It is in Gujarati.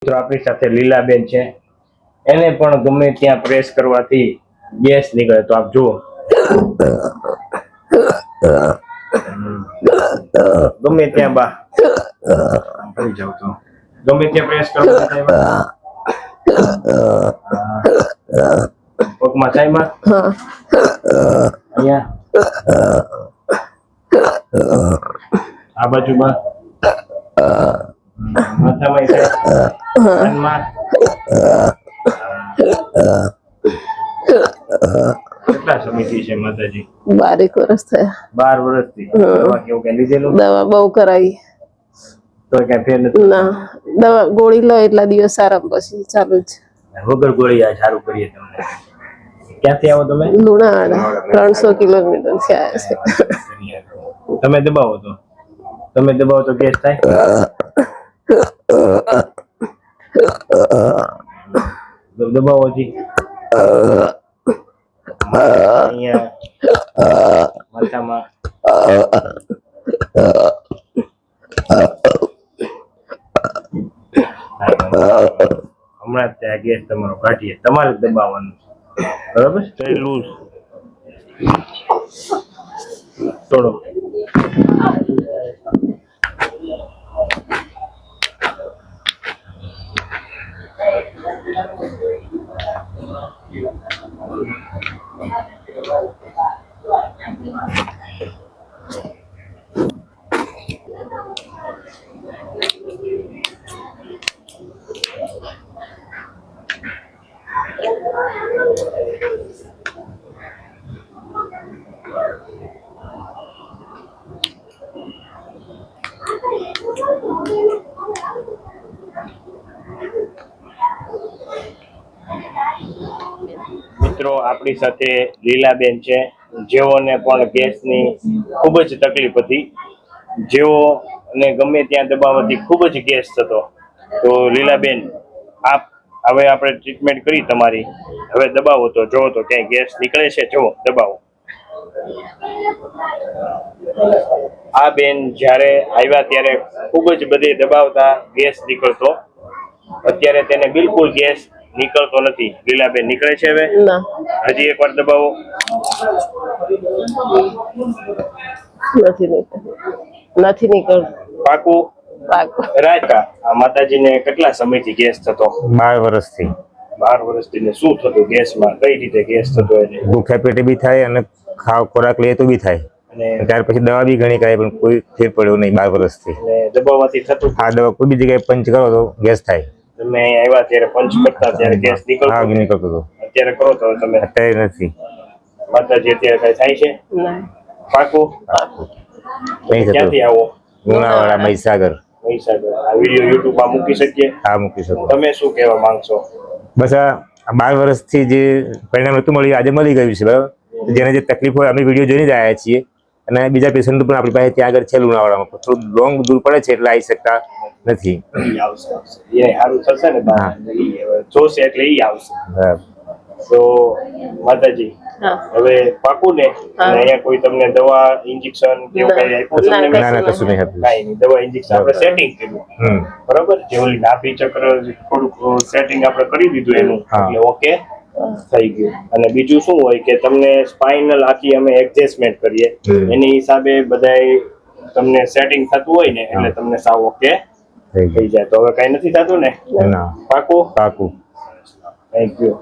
મિત્રો આપણી સાથે લીલાબેન છે, એને પણ ગમે ત્યાં પ્રેસ કરવાથી ગેસ નીકળે. તો આપ જુઓ, ગમે ત્યાં બા ભરી જાવ તો ગમે ત્યાં પ્રેસ કરવાથી પગમાં સાઈમાં અહીંયા આ બાજુમાં માથામાં કાનમાં કેટલા સમયથી છે માતાજી? 12 વર્ષ થયા. 12 વર્ષથી દવા કેવું કઈ લીધેલું? દવા બહુ કરાવી તો કઈ ફેર નથી? ના, દવા ગોળી લો એટલા દિવસ સારા, પછી ચાલુ જ. વગર ગોળી આ સારું કરીએ તમને. ક્યાંથી આવો તમે? લુણાવાડા 300 કિલોમીટર થી આવ્યા છે. તમે દબાવો તો ગેસ થાય? દબાવો જી અહીંયા માથામાં હમણાં ત્યાં ગેસ તમારો કાઢીએ, તમારે દબાવવાનું બરાબર? લૂઝ થોડો મિત્રો આપણી સાથે લીલાબેન છે, જેઓને પણ ગેસની ખૂબ જ તકલીફ હતી. જેઓને ગમે ત્યાં દબાવવાથી ખૂબ જ ગેસ થતો. તો લીલાબેન, આપ હવે આપણે ટ્રીટમેન્ટ કરી તમારી, હવે દબાવો તો જો તો ક્યાંય ગેસ નીકળે છે? જો દબાવો. આ બેન જ્યારે આવ્યા ત્યારે ખૂબ જ બધે દબાવતા ગેસ નીકળતો. અત્યારે તેને બિલકુલ ગેસ નીકળતો નથી. લીલાબેન, નીકળે છે હવે? હજી એકવાર દબાવો. નથી નીકળતું. પાકું? રાયકા, આ માતાજીને કેટલા સમયથી ગેસ થતો? 12 વર્ષથી. 12 વર્ષથી. ને શું થતું ગેસમાં? કઈ રીતે ગેસ થતો? એને ભૂખ્યા પેટે બી થાય અને ખોરાક લઈએ તો બી થાય, અને ત્યાર પછી દવા બી ઘણી કરાય પણ કોઈ ફેર પડ્યો નહીં 12 વર્ષથી. દબાવવાથી થતું? આ દવા કોઈ બી જગ્યાએ પંચ કરો તો ગેસ થાય. તમે આવ્યા ત્યારે પંચ કરતા ત્યારે ગેસ નીકળતો? હા, નીકળતો હતો. અત્યારે કરો તો તમે? અત્યારે નથી. માતાજી અત્યારે કઈ થાય છે? પાકું? ક્યાંથી આવો? લુણાવાડા, મહીસાગર. આ વિડીયો યુટ્યુબ માં મૂકી શકીએ? હા, મૂકી શકો. તમે શું કહેવા માંગશો? બસ આ 12 વર્ષથી જે પરિણામ નતું મળ્યું, આજે મળી ગયું છે. બરાબર? જેને જે તકલીફ હોય અમે વિડીયો જોઈને જ આવ્યા છીએ, અને બીજા પેશન્ટ પણ આપણી પાસે ત્યાં આગળ છે લુણાવાડામાં. થોડું લોંગ દૂર પડે છે એટલે આવી શકતા નથી. સારું થશે ને, જોશે એટલે ઈ આવશે. તો માતાજી, હવે પાકું ને? અહીંયા કોઈ તમને દવા, ઇન્જેક્શન કેવું કઈ આપ્યું? ના, કશું નહીં આપ્યું. કઈ નહીં, દવા ઇન્જેક્શન આપણે સેટિંગ કર્યું બરોબર. જે ઓલી નાભી ચક્ર થોડુંક સેટિંગ આપણે કરી દીધું એનું, એટલે ઓકે થઈ ગયું. અને બીજું શું હોય કે તમને સ્પાઇનલ આખી અમે એડજસ્ટમેન્ટ કરીએ, એની હિસાબે બધાય તમને સેટિંગ થતું હોય ને, એટલે તમને સાવ ઓકે થઈ જાય. તો હવે કઈ નથી થતું ને? પાકું? પાકું. Thank you.